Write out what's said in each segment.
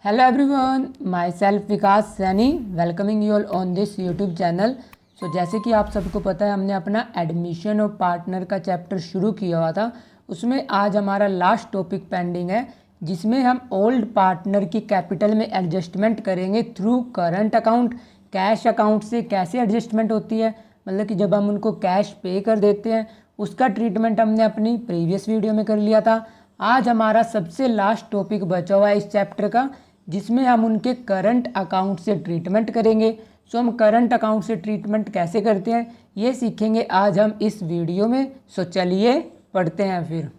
Hello everyone, myself Vikas Saini welcoming you all on this YouTube channel. जैसे कि आप सबको पता है, हमने अपना एडमिशन और पार्टनर का चैप्टर शुरू किया हुआ था। उसमें आज हमारा लास्ट टॉपिक पेंडिंग है, जिसमें हम ओल्ड पार्टनर की कैपिटल में एडजस्टमेंट करेंगे through current account. Cash account से कैसे एडजस्टमेंट होती है, मतलब कि जब हम उनको कैश पे कर देते हैं, उसका ट्रीटमेंट हमने अपनी प्रीवियस वीडियो में कर लिया था। आज हमारा सबसे लास्ट टॉपिक बचा हुआ है इस चैप्टर का, जिसमें हम उनके करंट अकाउंट से ट्रीटमेंट करेंगे। हम करंट अकाउंट से ट्रीटमेंट कैसे करते हैं ये सीखेंगे आज हम इस वीडियो में। चलिए पढ़ते हैं फिर।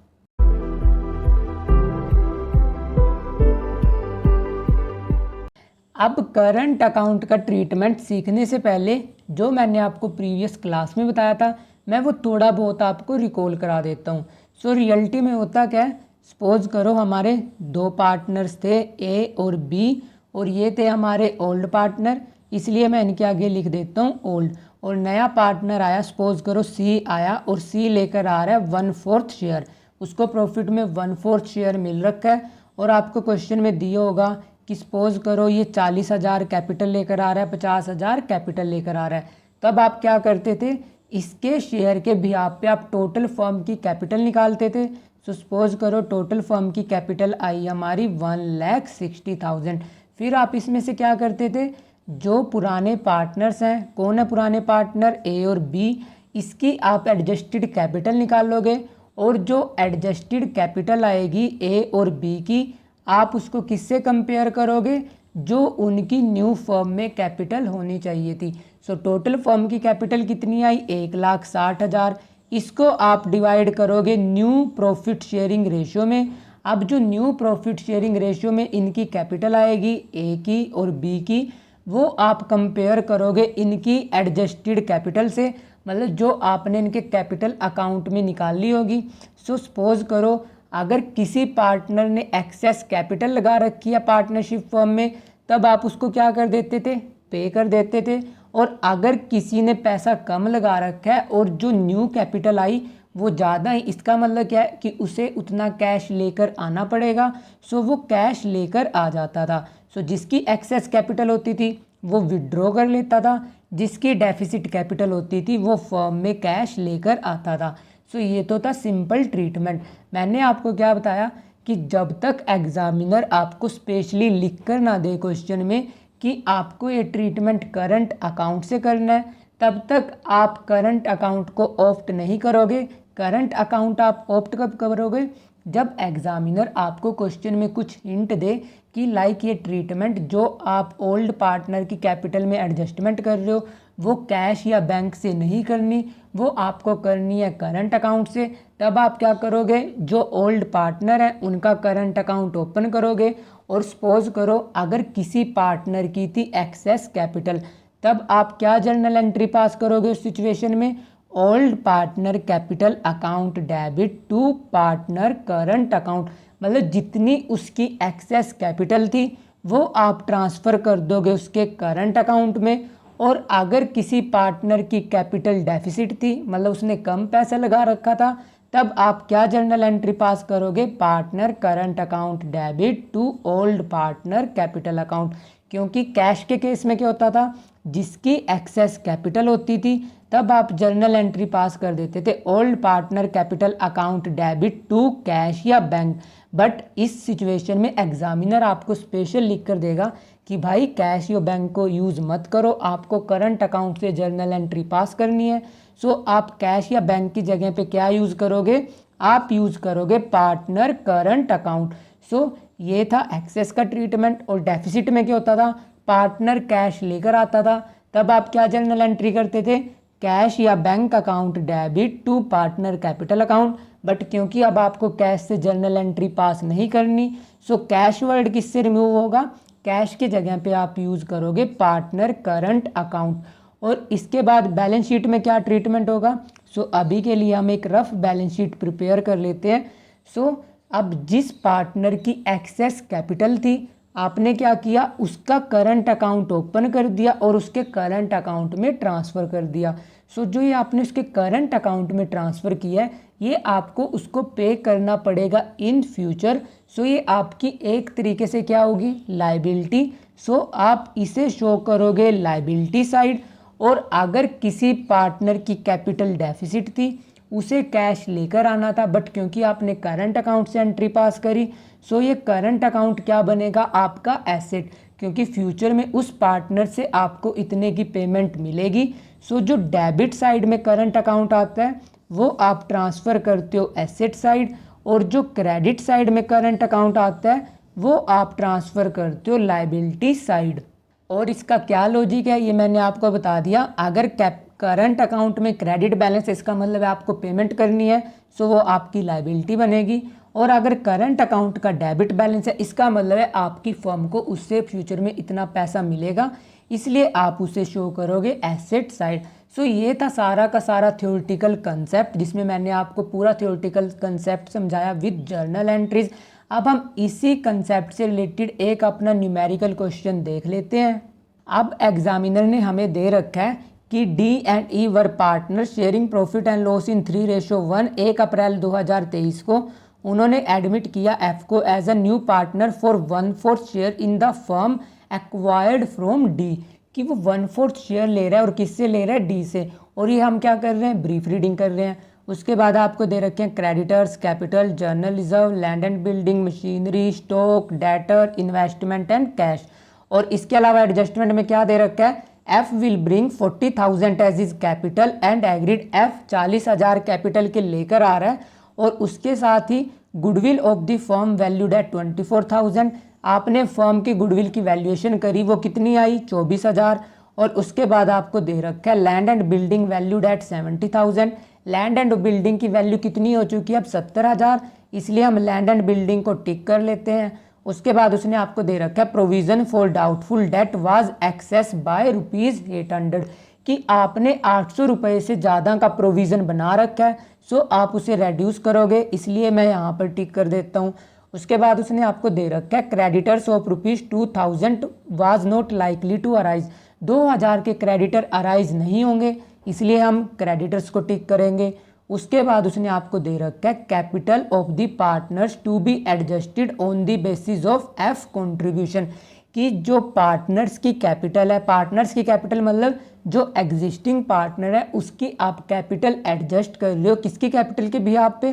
अब करंट अकाउंट का ट्रीटमेंट सीखने से पहले जो मैंने आपको प्रीवियस क्लास में बताया था, मैं वो थोड़ा बहुत आपको रिकॉल करा देता हूँ। रियलिटी में होता क्या है, सपोज करो हमारे दो पार्टनर्स थे ए और बी, और ये थे हमारे ओल्ड पार्टनर, इसलिए मैं इनके आगे लिख देता हूँ ओल्ड। और नया पार्टनर आया, सपोज करो सी आया, और सी लेकर आ रहा है 1/4 शेयर। उसको प्रॉफिट में 1/4 शेयर मिल रखा है, और आपको क्वेश्चन में दिया होगा कि सपोज करो ये 40,000 कैपिटल लेकर आ रहा है, 50,000 कैपिटल लेकर आ रहा है। तब आप क्या करते थे, इसके शेयर के बिहाफ पे आप टोटल फर्म की कैपिटल निकालते थे। सपोज करो टोटल फर्म की कैपिटल आई हमारी 1,60,000। फिर आप इसमें से क्या करते थे, जो पुराने पार्टनर्स हैं, कौन है पुराने पार्टनर, ए और बी, इसकी आप एडजस्टेड कैपिटल निकालोगे, और जो एडजस्टेड कैपिटल आएगी ए और बी की, आप उसको किससे कंपेयर करोगे, जो उनकी न्यू फर्म में कैपिटल होनी चाहिए थी। टोटल फर्म की कैपिटल कितनी आई, 1,60,000। इसको आप डिवाइड करोगे न्यू प्रॉफिट शेयरिंग रेशियो में। अब जो न्यू प्रॉफिट शेयरिंग रेशियो में इनकी कैपिटल आएगी ए की और बी की, वो आप कंपेयर करोगे इनकी एडजस्टेड कैपिटल से, मतलब जो आपने इनके कैपिटल अकाउंट में निकाली होगी। सपोज करो अगर किसी पार्टनर ने एक्सेस कैपिटल लगा रखी है पार्टनरशिप फर्म में, तब आप उसको क्या कर देते थे, पे कर देते थे। और अगर किसी ने पैसा कम लगा रखा है और जो न्यू कैपिटल आई वो ज़्यादा है, इसका मतलब क्या है कि उसे उतना कैश लेकर आना पड़ेगा। वो कैश लेकर आ जाता था। जिसकी एक्सेस कैपिटल होती थी वो विड्रॉ कर लेता था, जिसकी डेफिसिट कैपिटल होती थी वो फर्म में कैश लेकर आता था। ये तो था सिंपल ट्रीटमेंट। मैंने आपको क्या बताया कि जब तक एग्जामिनर आपको स्पेशली लिख कर ना दे क्वेश्चन में कि आपको ये ट्रीटमेंट करंट अकाउंट से करना है, तब तक आप करंट अकाउंट को ऑप्ट नहीं करोगे। करंट अकाउंट आप ऑप्ट कब करोगे, जब एग्जामिनर आपको क्वेश्चन में कुछ हिंट दे कि लाइक ये ट्रीटमेंट जो आप ओल्ड पार्टनर की कैपिटल में एडजस्टमेंट कर रहे हो वो कैश या बैंक से नहीं करनी, वो आपको करनी है करंट अकाउंट से। तब आप क्या करोगे, जो ओल्ड पार्टनर है उनका करंट अकाउंट ओपन करोगे, और सपोज करो अगर किसी पार्टनर की थी एक्सेस कैपिटल, तब आप क्या जर्नल एंट्री पास करोगे उस सिचुएशन में, old partner capital account debit to partner current account. मतलब जितनी उसकी एक्सेस कैपिटल थी वो आप ट्रांसफ़र कर दोगे उसके करंट अकाउंट में। और अगर किसी पार्टनर की कैपिटल डेफिसिट थी, मतलब उसने कम पैसा लगा रखा था, तब आप क्या जर्नल एंट्री पास करोगे, partner current account debit to old partner capital account. क्योंकि कैश के केस में क्या होता था, जिसकी एक्सेस कैपिटल होती थी तब आप जर्नल एंट्री पास कर देते थे old partner capital account debit to cash या बैंक। बट इस सिचुएशन में एग्जामिनर आपको स्पेशल लिख कर देगा कि भाई कैश या बैंक को यूज़ मत करो, आपको करंट अकाउंट से जर्नल एंट्री पास करनी है। आप कैश या बैंक की जगह पे क्या यूज़ करोगे, आप यूज़ करोगे पार्टनर करंट अकाउंट। ये था एक्सेस का ट्रीटमेंट। और डेफिसिट में क्या होता था, पार्टनर कैश लेकर आता था, तब आप क्या जर्नल एंट्री करते थे, कैश या bank account debit to partner capital account. But क्योंकि अब आपको कैश से जर्नल एंट्री पास नहीं करनी, कैश वर्ड किससे रिमूव होगा, कैश के जगह पे आप यूज़ करोगे पार्टनर करंट अकाउंट। और इसके बाद बैलेंस शीट में क्या ट्रीटमेंट होगा, अभी के लिए हम एक रफ बैलेंस शीट प्रिपेयर कर लेते हैं। अब जिस पार्टनर की एक्सेस कैपिटल थी, आपने क्या किया, उसका करंट अकाउंट ओपन कर दिया और उसके करंट अकाउंट में ट्रांसफ़र कर दिया। जो ये आपने उसके करंट अकाउंट में ट्रांसफ़र किया है, ये आपको उसको पे करना पड़ेगा इन फ्यूचर। सो ये आपकी एक तरीके से क्या होगी, लायबिलिटी। सो आप इसे शो करोगे लायबिलिटी साइड। और अगर किसी पार्टनर की कैपिटल डेफिसिट थी, उसे कैश लेकर आना था, बट क्योंकि आपने करंट अकाउंट से एंट्री पास करी, सो ये करंट अकाउंट क्या बनेगा, आपका एसेट, क्योंकि फ्यूचर में उस पार्टनर से आपको इतने की पेमेंट मिलेगी। सो जो डेबिट साइड में करंट अकाउंट आता है वो आप ट्रांसफ़र करते हो एसेट साइड, और जो क्रेडिट साइड में करंट अकाउंट आता है वो आप ट्रांसफ़र करते हो लायबिलिटी साइड। और इसका क्या लॉजिक है ये मैंने आपको बता दिया। अगर करंट अकाउंट में क्रेडिट बैलेंस, इसका मतलब है आपको पेमेंट करनी है, सो वो आपकी लायबिलिटी बनेगी। और अगर करंट अकाउंट का डेबिट बैलेंस है, इसका मतलब है आपकी फर्म को उससे फ्यूचर में इतना पैसा मिलेगा, इसलिए आप उसे शो करोगे एसेट साइड। सो ये था सारा का सारा थ्योरेटिकल कंसेप्ट, जिसमें मैंने आपको पूरा थ्योरेटिकल कंसेप्ट समझाया विद जर्नल एंट्रीज। अब हम इसी कंसेप्ट से रिलेटेड एक अपना न्यूमेरिकल क्वेश्चन देख लेते हैं। अब एग्जामिनर ने हमें दे रखा है कि D and E were partner sharing profit and loss in 3:1। 1 April 2023 को उन्होंने एडमिट किया एफ को as a new partner for 1/4 share in the firm acquired from D, कि वो 1/4 शेयर ले रहा है, और किससे ले रहा है, डी से। और ये हम क्या कर रहे हैं, ब्रीफ रीडिंग कर रहे हैं। उसके बाद आपको दे रखे हैं creditors, capital, general reserve, land and building, machinery, stock, debtor, investment and cash. और इसके अलावा एडजस्टमेंट में क्या दे रखा है, F will bring 40,000 as is capital and agreed. F 40,000 capital के लेकर आ रहा है, और उसके साथ ही goodwill of the firm valued at 24,000। आपने फर्म की गुडविल की वैल्यूएशन करी, वो कितनी आई, 24,000। और उसके बाद आपको दे रखा है land and building valued at 70,000। Land and building की वैल्यू कितनी हो चुकी है अब, 70,000, इसलिए हम लैंड एंड बिल्डिंग को टिक कर लेते हैं। उसके बाद उसने आपको दे रखा है provision for doubtful debt was excess by ₹800, कि आपने 800 रुपये से ज़्यादा का प्रोविज़न बना रखा है, सो आप उसे रेड्यूस करोगे, इसलिए मैं यहाँ पर टिक कर देता हूँ। उसके बाद उसने आपको दे रखा है creditors of ₹2,000 was not likely to arise. 2,000 के क्रेडिटर अराइज नहीं होंगे, इसलिए हम क्रेडिटर्स को टिक करेंगे। उसके बाद उसने आपको दे रखा है capital of the partners to be adjusted on the basis of F contribution, कि जो पार्टनर्स की कैपिटल है, पार्टनर्स की कैपिटल मतलब जो एग्जिस्टिंग पार्टनर है उसकी आप कैपिटल एडजस्ट कर रहे हो, किसकी कैपिटल के बिहाफ पे,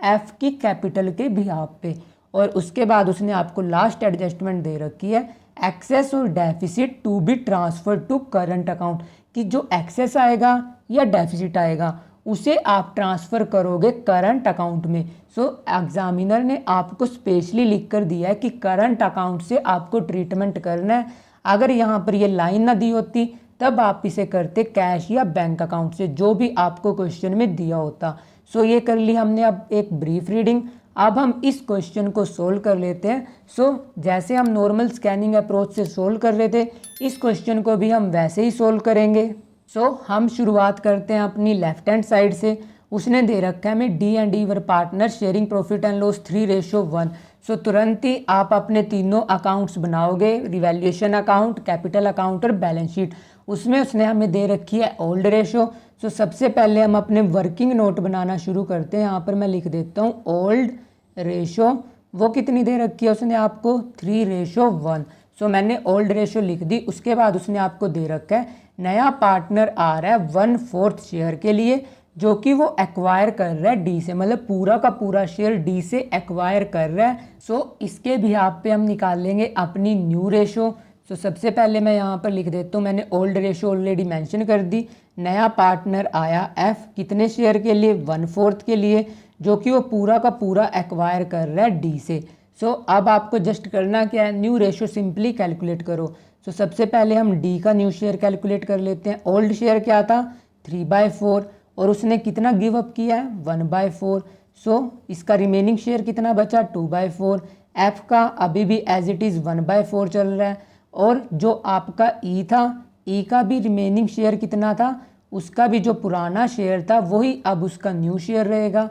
एफ की कैपिटल के बिहाफ पे। और उसके बाद उसने आपको लास्ट एडजस्टमेंट दे रखी है एक्सेस और deficit to be transfer to current account, कि जो एक्सेस आएगा या डेफिसिट आएगा उसे आप ट्रांसफ़र करोगे करंट अकाउंट में। सो एग्जामिनर ने आपको स्पेशली लिख कर दिया है कि करंट अकाउंट से आपको ट्रीटमेंट करना है। अगर यहाँ पर ये लाइन ना दी होती तब आप इसे करते कैश या बैंक अकाउंट से, जो भी आपको क्वेश्चन में दिया होता। सो ये कर ली हमने अब एक ब्रीफ रीडिंग। अब हम इस क्वेश्चन को सोल्व कर लेते हैं। सो जैसे हम नॉर्मल स्कैनिंग अप्रोच से सोल्व कर रहे थे, इस क्वेश्चन को भी हम वैसे ही सोल्व करेंगे। सो हम शुरुआत करते हैं अपनी लेफ्ट हैंड साइड से। उसने दे रखा है हमें D and E were partner sharing profit and loss 3:1। सो तुरंत ही आप अपने तीनों अकाउंट्स बनाओगे, रिवैल्यूएशन अकाउंट, कैपिटल अकाउंट और बैलेंस शीट। उसमें उसने हमें दे रखी है ओल्ड रेशो। सो सबसे पहले हम अपने वर्किंग नोट बनाना शुरू करते हैं। यहाँ पर मैं लिख देता हूँ ओल्ड रेशो। वो कितनी दे रखी है उसने आपको, 3:1। सो मैंने ओल्ड रेशो लिख दी। उसके बाद उसने आपको दे रखा है नया पार्टनर आ रहा है 1/4 शेयर के लिए, जो कि वो एक्वायर कर रहा है डी से, मतलब पूरा का पूरा शेयर डी से एक्वायर कर रहा है। सो इसके बिहाफ पे हम निकाल लेंगे अपनी न्यू रेशो। सो सबसे पहले मैं यहाँ पर लिख देता हूँ, मैंने ओल्ड रेशो ऑलरेडी मेंशन कर दी। नया पार्टनर आया एफ, कितने शेयर के लिए, 1/4 के लिए, जो कि वो पूरा का पूरा एक्वायर कर रहा है डी से। सो अब आपको जस्ट करना क्या है, न्यू रेशो सिंपली कैलकुलेट करो। सो सबसे पहले हम डी का न्यू शेयर कैलकुलेट कर लेते हैं। ओल्ड शेयर क्या था, 3/4, और उसने कितना गिव अप किया है, 1/4। सो इसका रिमेनिंग शेयर कितना बचा, 2/4। एफ का अभी भी एज इट इज़ 1/4 चल रहा है। और जो आपका ई था, ई का भी रिमेनिंग शेयर कितना था, उसका भी जो पुराना शेयर था वही अब उसका न्यू शेयर रहेगा।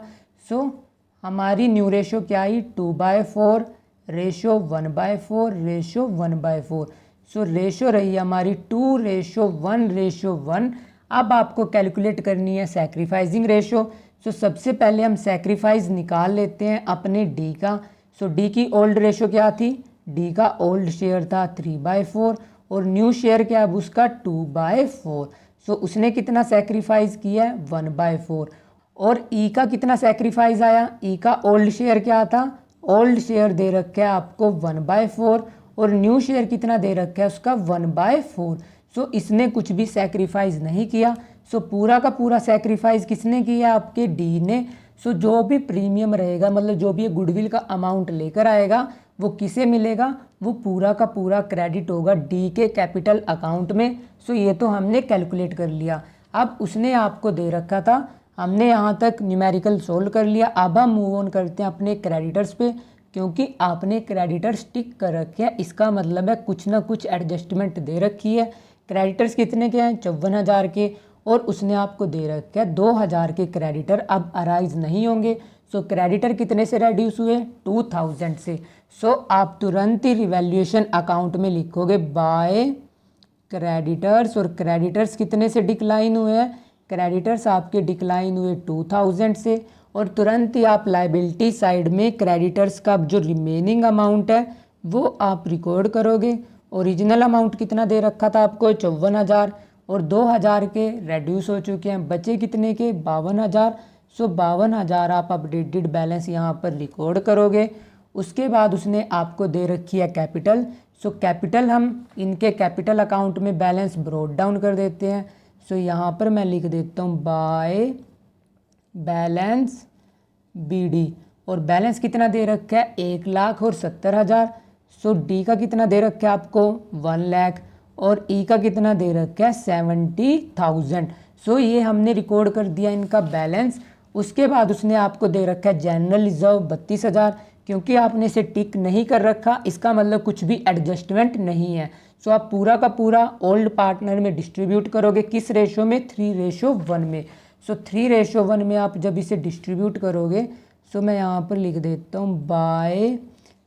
सो हमारी न्यू रेशो क्या आई, 2/4 रेशो 1/4 रेशो 1/4। सो रेशो रही हमारी 2:1 रेशो 1। अब आपको कैलकुलेट करनी है सैक्रिफाइसिंग रेशो। सो सबसे पहले हम सेक्रीफाइस निकाल लेते हैं अपने डी का। सो डी की ओल्ड रेशो क्या थी, डी का ओल्ड शेयर था 3/4 और न्यू शेयर क्या है उसका 2/4। सो उसने कितना सेक्रीफाइस किया है 1/4। और ई का कितना सेक्रीफाइस आया, ई का ओल्ड शेयर क्या था, ओल्ड शेयर दे रखा है आपको 1/4 और न्यू शेयर कितना दे रखा है उसका 1/4। सो इसने कुछ भी सेक्रीफाइस नहीं किया। सो पूरा का पूरा सेक्रीफाइस किसने किया, आपके डी ने। सो जो भी प्रीमियम रहेगा, मतलब जो भी ये गुडविल का अमाउंट लेकर आएगा वो किसे मिलेगा, वो पूरा का पूरा क्रेडिट होगा डी के कैपिटल अकाउंट में। सो ये तो हमने कैलकुलेट कर लिया। अब उसने आपको दे रखा था, हमने यहाँ तक न्यूमेरिकल सोल्व कर लिया। अब हम मूव ऑन करते हैं अपने क्रेडिटर्स पे, क्योंकि आपने क्रेडिटर्स टिक कर रखे हैं, इसका मतलब है कुछ ना कुछ एडजस्टमेंट दे रखी है। क्रेडिटर्स कितने के हैं 54,000 के, और उसने आपको दे रखे हैं 2,000 के क्रेडिटर अब अराइज नहीं होंगे। सो क्रेडिटर कितने से रेड्यूस हुए 2,000 से। सो आप तुरंत ही रिवैल्यूएशन अकाउंट में लिखोगे बाय क्रेडिटर्स, और क्रेडिटर्स कितने से डिक्लाइन हुए हैं, क्रेडिटर्स आपके डिक्लाइन हुए 2,000 से। और तुरंत ही आप लाइबिलिटी साइड में क्रेडिटर्स का जो रिमेनिंग अमाउंट है वो आप रिकॉर्ड करोगे। ओरिजिनल अमाउंट कितना दे रखा था आपको 54,000, और 2,000 के रेड्यूस हो चुके हैं, बचे कितने के 52,000। सो 52,000 आप अपडेटेड बैलेंस यहाँ पर रिकॉर्ड करोगे। उसके बाद उसने आपको दे रखी है कैपिटल। सो कैपिटल हम इनके कैपिटल अकाउंट में बैलेंस ब्रोड डाउन कर देते हैं। सो यहाँ पर मैं लिख देता हूँ बाय बैलेंस बीडी, और बैलेंस कितना दे रखा है 1,70,000। सो डी का कितना दे रखा है आपको 1 लाख, और ई का कितना दे रखा है 70,000। सो ये हमने रिकॉर्ड कर दिया इनका बैलेंस। उसके बाद उसने आपको दे रखा है जनरल रिजर्व 32,000, क्योंकि आपने इसे टिक नहीं कर रखा, इसका मतलब कुछ भी एडजस्टमेंट नहीं है। सो आप पूरा का पूरा ओल्ड पार्टनर में डिस्ट्रीब्यूट करोगे, किस रेशो में 3:1 में। सो 3:1 में आप जब इसे डिस्ट्रीब्यूट करोगे, सो मैं यहाँ पर लिख देता हूँ बाय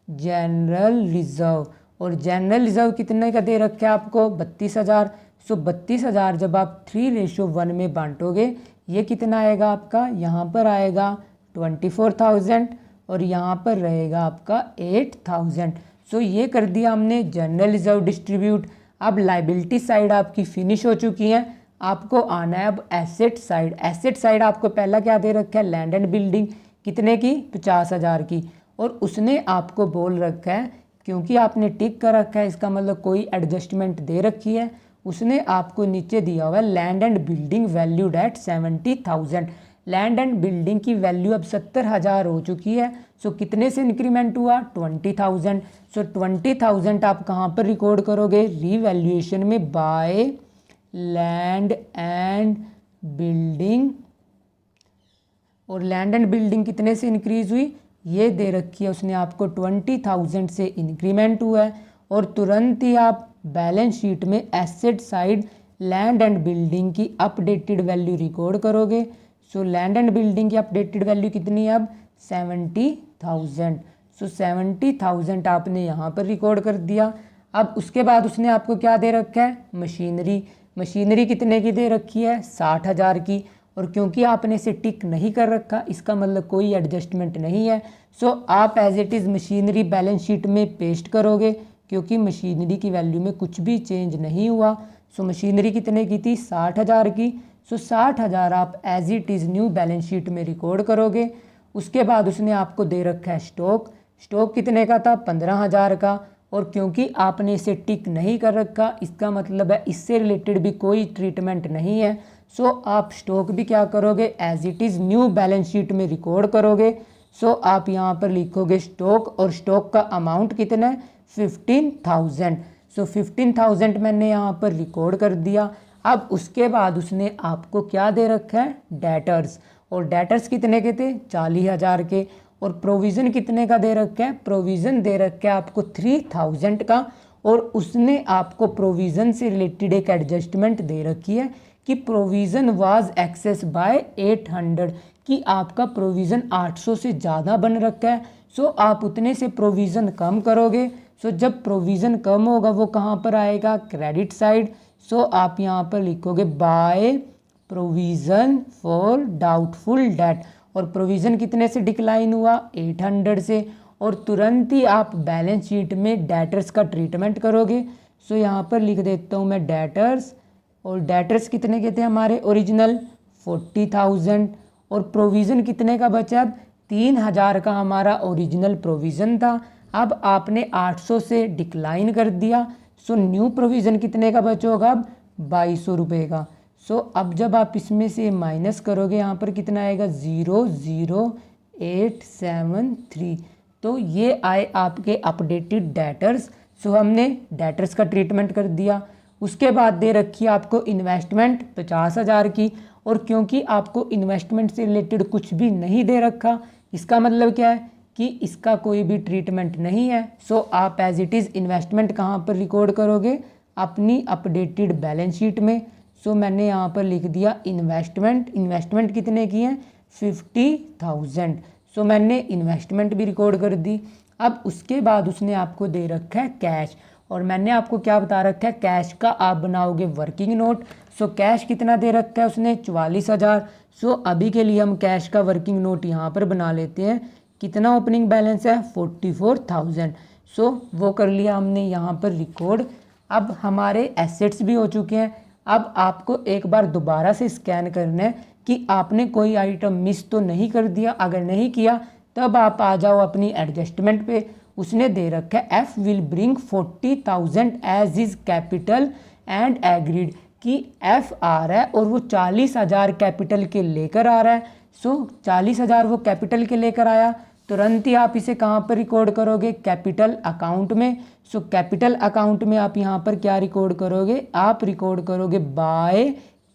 जनरल रिजर्व, और जनरल रिजर्व कितने का दे रखा है आपको 32,000। सो 32,000 जब आप 3:1 में बांटोगे, ये कितना आएगा आपका, यहाँ पर आएगा 24,000 और यहाँ पर रहेगा आपका 8,000। सो ये कर दिया हमने जनरल रिजर्व डिस्ट्रीब्यूट। अब लाइबिलिटी साइड आपकी फिनिश हो चुकी है, आपको आना है अब एसेट साइड। एसेट साइड आपको पहला क्या दे रखा है लैंड एंड बिल्डिंग, कितने की 50,000 की, और उसने आपको बोल रखा है, क्योंकि आपने टिक कर रखा है इसका मतलब कोई एडजस्टमेंट दे रखी है, उसने आपको नीचे दिया हुआ है land and building valued at 70,000। Land and building की वैल्यू अब 70,000 हो चुकी है। सो कितने से इंक्रीमेंट हुआ 20,000। सो 20,000 आप कहाँ पर रिकॉर्ड करोगे रीवैल्यूएशन में बाय लैंड एंड बिल्डिंग, और लैंड एंड बिल्डिंग कितने से इंक्रीज हुई, ये दे रखी है उसने आपको 20,000 से इंक्रीमेंट हुआ है। और तुरंत ही आप बैलेंस शीट में asset side land and building की अपडेटेड वैल्यू रिकॉर्ड करोगे। सो लैंड एंड बिल्डिंग की अपडेटेड वैल्यू कितनी है अब 70,000। सो 70,000 आपने यहाँ पर रिकॉर्ड कर दिया। अब उसके बाद उसने आपको क्या दे रखा है मशीनरी। मशीनरी कितने की दे रखी है 60,000 की, और क्योंकि आपने इसे टिक नहीं कर रखा इसका मतलब कोई एडजस्टमेंट नहीं है। सो आप as it is machinery balance sheet में पेस्ट करोगे, क्योंकि मशीनरी की वैल्यू में कुछ भी चेंज नहीं हुआ। सो मशीनरी कितने की थी 60,000 की। सो 60,000 आप as it is new balance sheet में रिकॉर्ड करोगे। उसके बाद उसने आपको दे रखा है स्टॉक। स्टॉक कितने का था 15,000 का, और क्योंकि आपने इसे टिक नहीं कर रखा इसका मतलब है इससे रिलेटेड भी कोई ट्रीटमेंट नहीं है। सो आप स्टॉक भी क्या करोगे as it is new balance sheet में रिकॉर्ड करोगे। सो आप यहाँ पर लिखोगे स्टॉक, और स्टॉक का अमाउंट कितना है 15,000। सो 15,000 मैंने यहाँ पर रिकॉर्ड कर दिया। अब उसके बाद उसने आपको क्या दे रखा है डेटर्स, और डेटर्स कितने के थे 40,000 के, और प्रोविज़न कितने का दे रखा है प्रोविज़न दे रखा है आपको 3,000 का। और उसने आपको प्रोविज़न से रिलेटेड एक एडजस्टमेंट दे रखी है कि प्रोविज़न वाज एक्सेस बाय 800, कि आपका प्रोविज़न 800 से ज़्यादा बन रखा है। सो आप उतने से प्रोविज़न कम करोगे। सो जब प्रोविज़न कम होगा वो कहाँ पर आएगा क्रेडिट साइड। सो आप यहाँ पर लिखोगे by provision for doubtful debt, और प्रोविज़न कितने से डिक्लाइन हुआ 800 से, और तुरंत ही आप बैलेंस शीट में डेटर्स का ट्रीटमेंट करोगे। सो यहाँ पर लिख देता हूँ मैं डेटर्स, और डेटर्स कितने के थे हमारे ओरिजिनल 40,000, और प्रोविज़न कितने का बचा, अब 3,000 का हमारा ओरिजिनल प्रोविज़न था, अब आपने 800 से डिक्लाइन कर दिया। सो न्यू प्रोविज़न कितने का बचोगा, अब 2200 रुपये का। सो अब जब आप इसमें से माइनस करोगे यहाँ पर कितना आएगा 00873, तो ये आए आपके अपडेटेड डेटर्स। सो हमने डेटर्स का ट्रीटमेंट कर दिया। उसके बाद दे रखी है आपको इन्वेस्टमेंट 50,000 की, और क्योंकि आपको इन्वेस्टमेंट से रिलेटेड कुछ भी नहीं दे रखा, इसका मतलब क्या है कि इसका कोई भी ट्रीटमेंट नहीं है। सो आप एज इट इज़ इन्वेस्टमेंट कहाँ पर रिकॉर्ड करोगे, अपनी अपडेटेड बैलेंस शीट में। सो मैंने यहाँ पर लिख दिया इन्वेस्टमेंट कितने की है 50,000। सो मैंने इन्वेस्टमेंट भी रिकॉर्ड कर दी। अब उसके बाद उसने आपको दे रखा है कैश, और मैंने आपको क्या बता रखा है, कैश का आप बनाओगे वर्किंग नोट। सो कैश कितना दे रखा है उसने 44,000। सो अभी के लिए हम कैश का वर्किंग नोट यहाँ पर बना लेते हैं। कितना ओपनिंग बैलेंस है 44,000। सो वो कर लिया हमने यहाँ पर रिकॉर्ड। अब हमारे एसेट्स भी हो चुके हैं। अब आपको एक बार दोबारा से स्कैन करना है कि आपने कोई आइटम मिस तो नहीं कर दिया। अगर नहीं किया तब आप आ जाओ अपनी एडजस्टमेंट पे। उसने दे रखा है F will bring 40,000 as is capital and agreed, कि एफ आ रहा है और वो 40,000 कैपिटल के लेकर आ रहा है। सो 40,000 वो कैपिटल के लेकर आया, तुरंत ही आप इसे कहाँ पर रिकॉर्ड करोगे, कैपिटल अकाउंट में। सो कैपिटल अकाउंट में आप यहाँ पर क्या रिकॉर्ड करोगे, आप रिकॉर्ड करोगे बाय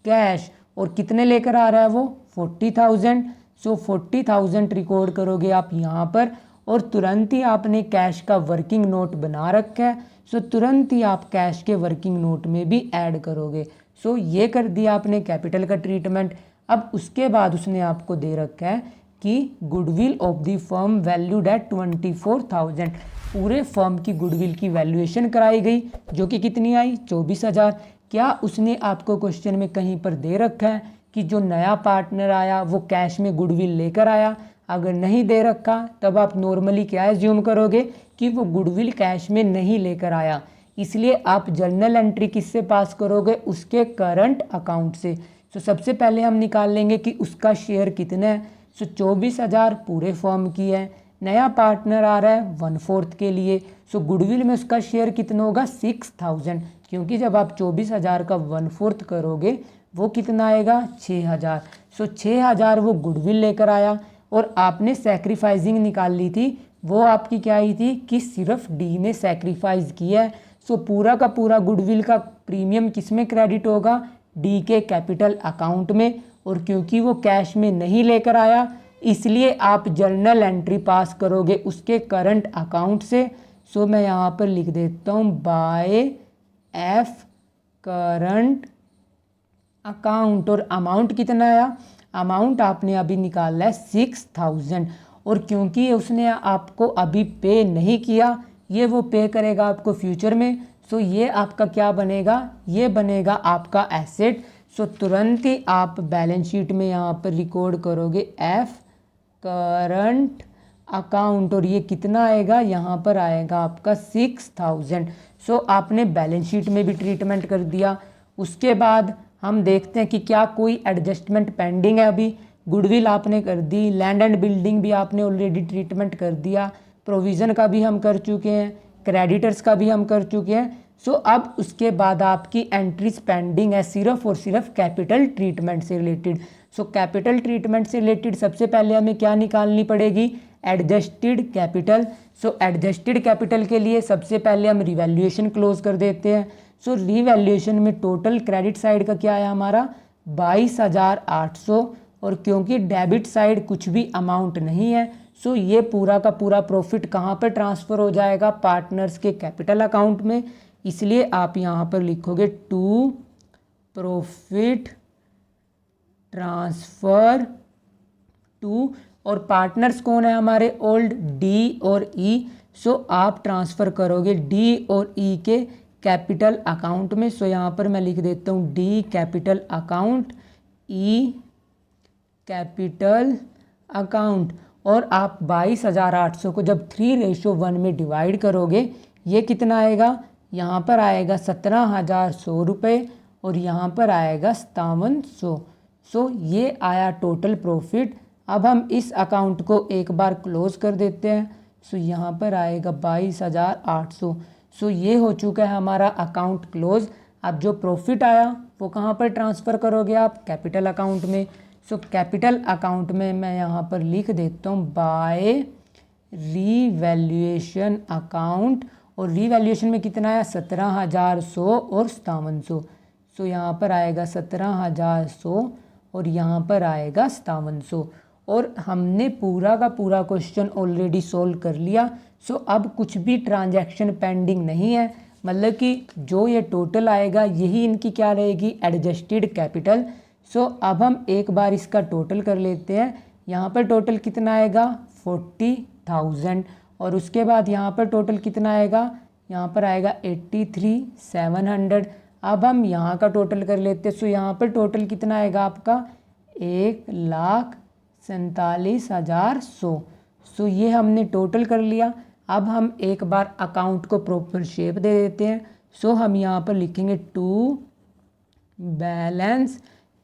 कैश, और कितने लेकर आ रहा है वो 40,000। सो 40,000 रिकॉर्ड करोगे आप यहाँ पर, और तुरंत ही आपने कैश का वर्किंग नोट बना रखा है। सो तुरंत ही आप कैश के वर्किंग नोट में भी ऐड करोगे। सो ये कर दिया आपने कैपिटल का ट्रीटमेंट। अब उसके बाद उसने आपको दे रखा है कि goodwill of the firm valued at 24,000, पूरे फर्म की गुडविल की वैल्यूएशन कराई गई, जो कि कितनी आई 24,000। क्या उसने आपको क्वेश्चन में कहीं पर दे रखा है कि जो नया पार्टनर आया वो कैश में गुडविल लेकर आया? अगर नहीं दे रखा तब आप नॉर्मली क्या एज्यूम करोगे कि वो गुडविल कैश में नहीं लेकर आया, इसलिए आप जर्नल एंट्री किससे पास करोगे, उसके करंट अकाउंट से। तो सबसे पहले हम निकाल लेंगे कि उसका शेयर कितना है। सो 24,000 पूरे फॉर्म की है, नया पार्टनर आ रहा है 1/4 के लिए। सो गुडविल में उसका शेयर कितना होगा 6,000, क्योंकि जब आप 24,000 का 1/4 करोगे वो कितना आएगा 6,000। सो 6,000 वो गुडविल लेकर आया, और आपने सैक्रिफाइसिंग निकाल ली थी, वो आपकी क्या आई थी कि सिर्फ डी ने सैक्रिफाइस किया है। सो पूरा का पूरा गुडविल का प्रीमियम किस में क्रेडिट होगा, डी के कैपिटल अकाउंट में। और क्योंकि वो कैश में नहीं लेकर आया, इसलिए आप जर्नल एंट्री पास करोगे उसके करंट अकाउंट से। सो मैं यहाँ पर लिख देता हूँ बाय एफ करंट अकाउंट, और अमाउंट कितना आया, अमाउंट आपने अभी निकाला है 6,000, और क्योंकि उसने आपको अभी पे नहीं किया, ये वो पे करेगा आपको फ्यूचर में। सो ये आपका क्या बनेगा, ये बनेगा आपका एसेट। सो तुरंत ही आप बैलेंस शीट में यहाँ पर रिकॉर्ड करोगे एफ करंट अकाउंट, और ये कितना आएगा, यहाँ पर आएगा आपका 6,000। सो आपने बैलेंस शीट में भी ट्रीटमेंट कर दिया। उसके बाद हम देखते हैं कि क्या कोई एडजस्टमेंट पेंडिंग है। अभी गुडविल आपने कर दी, लैंड एंड बिल्डिंग भी आपने ऑलरेडी ट्रीटमेंट कर दिया, प्रोविज़न का भी हम कर चुके हैं, क्रेडिटर्स का भी हम कर चुके हैं। सो अब उसके बाद आपकी एंट्रीज पेंडिंग है सिर्फ और सिर्फ कैपिटल ट्रीटमेंट से रिलेटेड। सो कैपिटल ट्रीटमेंट से रिलेटेड सबसे पहले हमें क्या निकालनी पड़ेगी, एडजस्टेड कैपिटल। सो एडजस्टेड कैपिटल के लिए सबसे पहले हम रिवैल्यूएशन क्लोज कर देते हैं। सो रिवैल्यूएशन में टोटल क्रेडिट साइड का क्या है हमारा 22,800, और क्योंकि डेबिट साइड कुछ भी अमाउंट नहीं है, सो ये पूरा का पूरा प्रॉफिट कहाँ पर ट्रांसफ़र हो जाएगा, पार्टनर्स के कैपिटल अकाउंट में। इसलिए आप यहाँ पर लिखोगे टू प्रॉफिट ट्रांसफ़र टू, और पार्टनर्स कौन है हमारे ओल्ड डी और ई। सो आप ट्रांसफ़र करोगे डी और ई के कैपिटल अकाउंट में। सो यहाँ पर मैं लिख देता हूँ D capital account E capital account. और आप 22,800 को जब 3:1 में डिवाइड करोगे ये कितना आएगा, यहाँ पर आएगा 17,100 रुपये और यहाँ पर आएगा 5700। सो ये आया टोटल प्रॉफिट। अब हम इस अकाउंट को एक बार क्लोज कर देते हैं। सो यहाँ पर आएगा 22,800। सो ये हो चुका है हमारा अकाउंट क्लोज। अब जो प्रॉफिट आया वो कहाँ पर ट्रांसफ़र करोगे आप, कैपिटल अकाउंट में। सो कैपिटल अकाउंट में मैं यहाँ पर लिख देता हूँ बाय रीवैल्यूएशन अकाउंट। और रीवैल्यूएशन में कितना आया, 17,100 और 5700। सो यहाँ पर आएगा 17,100 और यहाँ पर आएगा 5700। और हमने पूरा का पूरा क्वेश्चन ऑलरेडी सोल्व कर लिया। सो अब कुछ भी ट्रांजैक्शन पेंडिंग नहीं है, मतलब कि जो ये टोटल आएगा यही इनकी क्या रहेगी, एडजस्टेड कैपिटल। सो अब हम एक बार इसका टोटल कर लेते हैं। यहाँ पर टोटल कितना आएगा, 40,000। और उसके बाद यहाँ पर टोटल कितना आएगा, यहाँ पर आएगा 83,700। अब हम यहाँ का टोटल कर लेते हैं। सो यहाँ पर टोटल कितना आएगा आपका, 1,47,100। सो ये हमने टोटल कर लिया। अब हम एक बार अकाउंट को प्रॉपर शेप दे देते हैं। सो हम यहाँ पर लिखेंगे टू बैलेंस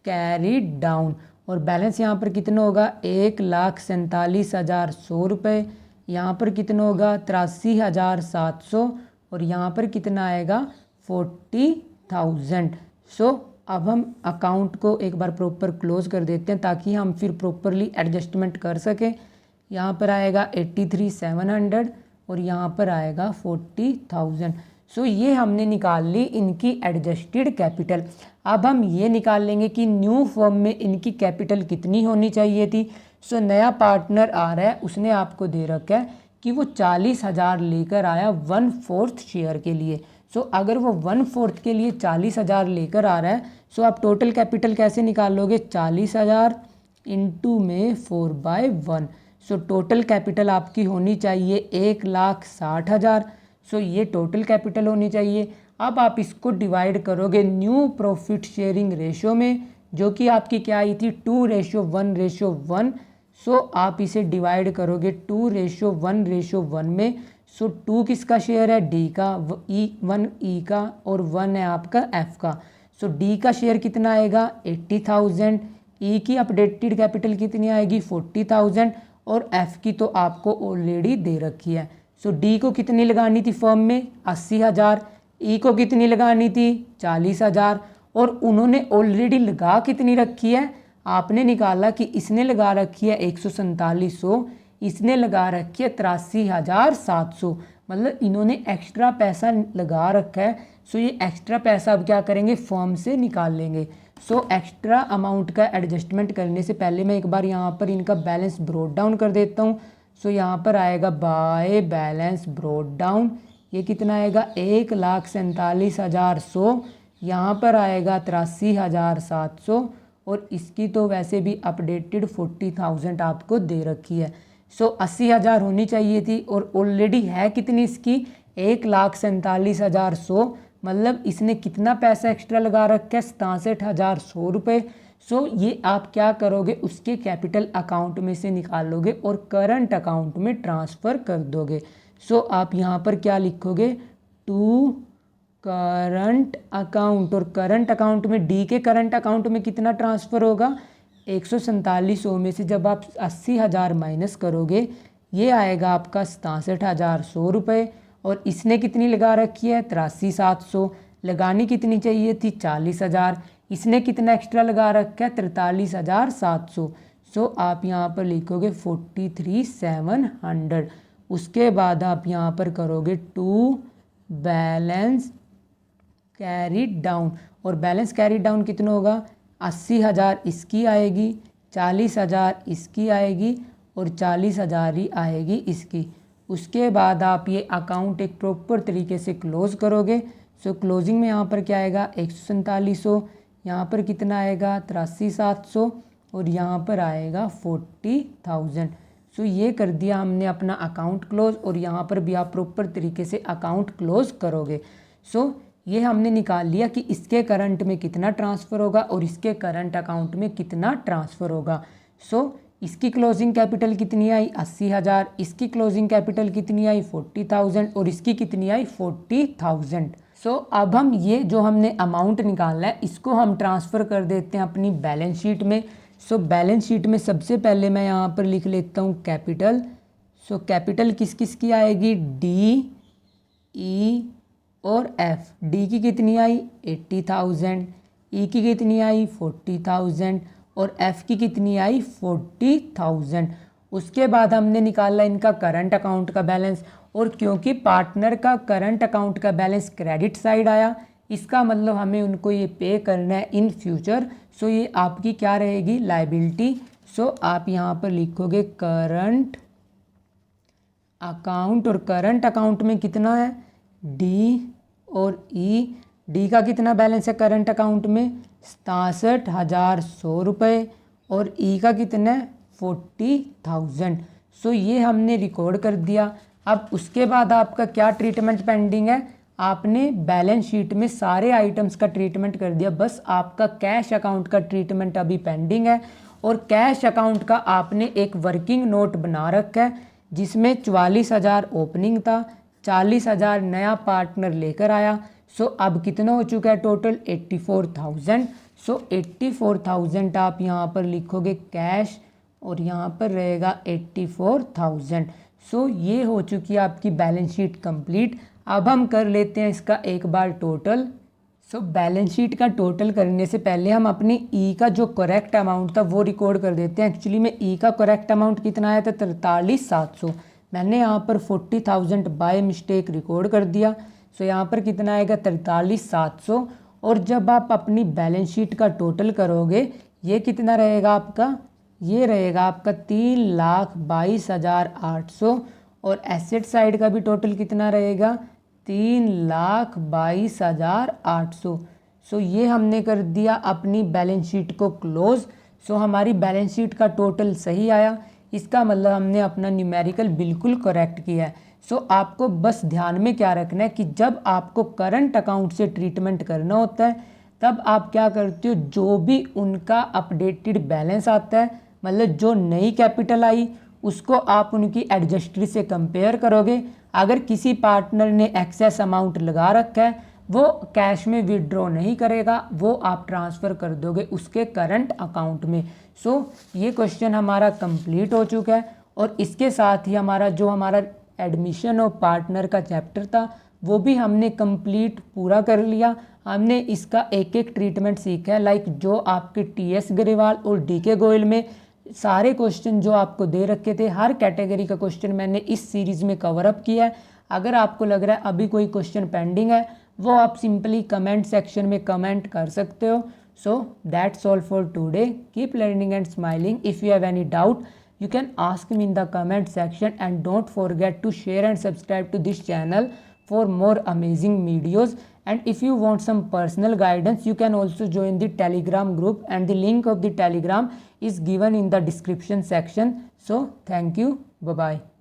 कैरीड डाउन। और बैलेंस यहाँ पर कितना होगा, 1,47,100 रुपये। यहाँ पर कितना होगा, 83,700। और यहाँ पर कितना आएगा, 40,000। सो अब हम अकाउंट को एक बार प्रॉपर क्लोज कर देते हैं ताकि हम फिर प्रॉपरली एडजस्टमेंट कर सकें। यहाँ पर आएगा 83,700 और यहाँ पर आएगा 40,000। सो ये हमने निकाल ली इनकी एडजस्टेड कैपिटल। अब हम ये निकाल लेंगे कि न्यू फर्म में इनकी कैपिटल कितनी होनी चाहिए थी। सो नया पार्टनर आ रहा है, उसने आपको दे रखा है कि वो 40,000 लेकर आया 1/4 शेयर के लिए। सो अगर वो 1/4 के लिए 40,000 लेकर आ रहा है, सो आप टोटल कैपिटल कैसे निकालोगे, 40,000 इंटू में 4/1। सो टोटल कैपिटल आपकी होनी चाहिए 1,60,000। सो ये टोटल कैपिटल होनी चाहिए। अब आप इसको डिवाइड करोगे न्यू प्रॉफिट शेयरिंग रेशो में, जो कि आपकी क्या आई थी, 2:1:1। सो आप इसे डिवाइड करोगे 2:1:1 में। सो 2 किसका शेयर है, डी का, 1 ई का और 1 है आपका एफ का। सो डी का शेयर कितना आएगा, 80,000। ई की अपडेटेड कैपिटल कितनी आएगी, 40,000। और एफ की तो आपको ऑलरेडी दे रखी है। सो डी को कितनी लगानी थी फर्म में, 80,000। ई को कितनी लगानी थी, 40,000। और उन्होंने ऑलरेडी लगा कितनी रखी है, आपने निकाला कि इसने लगा रखी है 147,100, इसने लगा रखी है 83,700। मतलब इन्होंने एक्स्ट्रा पैसा लगा रखा है। सो ये एक्स्ट्रा पैसा अब क्या करेंगे, फर्म से निकाल लेंगे। सो एक्स्ट्रा अमाउंट का एडजस्टमेंट करने से पहले मैं एक बार यहाँ पर इनका बैलेंस ब्रोड डाउन कर देता हूँ। सो यहाँ पर आएगा बाय बैलेंस ब्रोड डाउन। ये कितना आएगा, 1,47,100। यहाँ पर आएगा 83,700 और इसकी तो वैसे भी अपडेटेड 40,000 आपको दे रखी है। सो 80,000 होनी चाहिए थी और ऑलरेडी है कितनी इसकी, 1,47,100। मतलब इसने कितना पैसा एक्स्ट्रा लगा रखा है, 67,100 रुपये। सो ये आप क्या करोगे, उसके कैपिटल अकाउंट में से निकालोगे और करंट अकाउंट में ट्रांसफ़र कर दोगे। सो आप यहाँ पर क्या लिखोगे, टू करंट अकाउंट। और करंट अकाउंट में डी के करंट अकाउंट में कितना ट्रांसफ़र होगा, 147,100 में से जब आप 80,000 माइनस करोगे ये आएगा आपका 67,100 रुपये। और इसने कितनी लगा रखी है, 83,700। लगानी कितनी चाहिए थी, 40,000। इसने कितना एक्स्ट्रा लगा रखा है, 43,700। सो आप यहाँ पर लिखोगे 43,700। उसके बाद आप यहाँ पर करोगे टू बैलेंस कैरी डाउन। और बैलेंस कैरी डाउन कितना होगा, 80,000 इसकी आएगी, 40,000 इसकी आएगी और 40,000 ही आएगी इसकी। उसके बाद आप ये अकाउंट एक प्रॉपर तरीके से क्लोज़ करोगे। सो क्लोजिंग में यहाँ पर क्या आएगा, 147,100। यहाँ पर कितना आएगा, 83,700 और यहाँ पर आएगा 40,000। सो ये कर दिया हमने अपना अकाउंट क्लोज। और यहाँ पर भी आप प्रॉपर तरीके से अकाउंट क्लोज करोगे। सो ये हमने निकाल लिया कि इसके करंट में कितना ट्रांसफ़र होगा और इसके करंट अकाउंट में कितना ट्रांसफ़र होगा। सो इसकी क्लोजिंग कैपिटल कितनी आई 80,000, इसकी क्लोजिंग कैपिटल कितनी आई 40,000 और इसकी कितनी आई 40,000। सो अब हम ये जो हमने अमाउंट निकालना है इसको हम ट्रांसफ़र कर देते हैं अपनी बैलेंस शीट में। सो बैलेंस शीट में सबसे पहले मैं यहाँ पर लिख लेता हूँ कैपिटल। सो कैपिटल किस किस की आएगी, डी, ई और एफ। डी की कितनी आई 80,000, ई की कितनी आई 40,000 और एफ की कितनी आई 40,000। उसके बाद हमने निकाला इनका करंट अकाउंट का बैलेंस, और क्योंकि पार्टनर का करंट अकाउंट का बैलेंस क्रेडिट साइड आया, इसका मतलब हमें उनको ये पे करना है इन फ्यूचर। सो ये आपकी क्या रहेगी, लायबिलिटी। सो आप यहाँ पर लिखोगे करंट अकाउंट, और करंट अकाउंट में कितना है, डी और ई। डी का कितना बैलेंस है करंट अकाउंट में 67,100 रुपये, और ई का कितना है 40,000। सो ये हमने रिकॉर्ड कर दिया। अब उसके बाद आपका क्या ट्रीटमेंट पेंडिंग है, आपने बैलेंस शीट में सारे आइटम्स का ट्रीटमेंट कर दिया, बस आपका कैश अकाउंट का ट्रीटमेंट अभी पेंडिंग है। और कैश अकाउंट का आपने एक वर्किंग नोट बना रखा है जिसमें 44,000 ओपनिंग था, 40,000 नया पार्टनर लेकर आया। सो अब कितना हो चुका है टोटल 84,000। सो 84,000 आप यहाँ पर लिखोगे कैश, और यहाँ पर रहेगा 84,000। सो ये हो चुकी है आपकी बैलेंस शीट कंप्लीट। अब हम कर लेते हैं इसका एक बार टोटल। सो बैलेंस शीट का टोटल करने से पहले हम अपने ई का जो करेक्ट अमाउंट था वो रिकॉर्ड कर देते हैं। एक्चुअली में ई का करेक्ट अमाउंट कितना आया था 43,700। मैंने यहाँ पर 40,000 बाय मिस्टेक रिकॉर्ड कर दिया। सो यहाँ पर कितना आएगा 43,700। और जब आप अपनी बैलेंस शीट का टोटल करोगे ये कितना रहेगा आपका, ये रहेगा आपका 3,22,800। और एसेट साइड का भी टोटल कितना रहेगा 3,22,800। सो ये हमने कर दिया अपनी बैलेंस शीट को क्लोज। सो हमारी बैलेंस शीट का टोटल सही आया, इसका मतलब हमने अपना न्यूमेरिकल बिल्कुल करेक्ट किया है। सो आपको बस ध्यान में क्या रखना है कि जब आपको करंट अकाउंट से ट्रीटमेंट करना होता है तब आप क्या करते हो, जो भी उनका अपडेटेड बैलेंस आता है, मतलब जो नई कैपिटल आई उसको आप उनकी एडजस्टरी से कंपेयर करोगे। अगर किसी पार्टनर ने एक्सेस अमाउंट लगा रखा है वो कैश में विड्रॉ नहीं करेगा, वो आप ट्रांसफ़र कर दोगे उसके करंट अकाउंट में। सो ये क्वेश्चन हमारा कंप्लीट हो चुका है, और इसके साथ ही हमारा एडमिशन ऑफ पार्टनर का चैप्टर था वो भी हमने कंप्लीट पूरा कर लिया। हमने इसका एक एक ट्रीटमेंट सीखा है, लाइक जो आपके टीएस ग्रेवाल और डीके गोयल में सारे क्वेश्चन जो आपको दे रखे थे, हर कैटेगरी का क्वेश्चन मैंने इस सीरीज़ में कवर अप किया है। अगर आपको लग रहा है अभी कोई क्वेश्चन पेंडिंग है वो आप सिंपली कमेंट सेक्शन में कमेंट कर सकते हो। So that's all for today, keep learning and smiling. If you have any doubt you can ask me in the comment section, and don't forget to share and subscribe to this channel for more amazing videos. And if you want some personal guidance you can also join the Telegram group, and the link of the Telegram is given in the description section. So thank you, bye bye.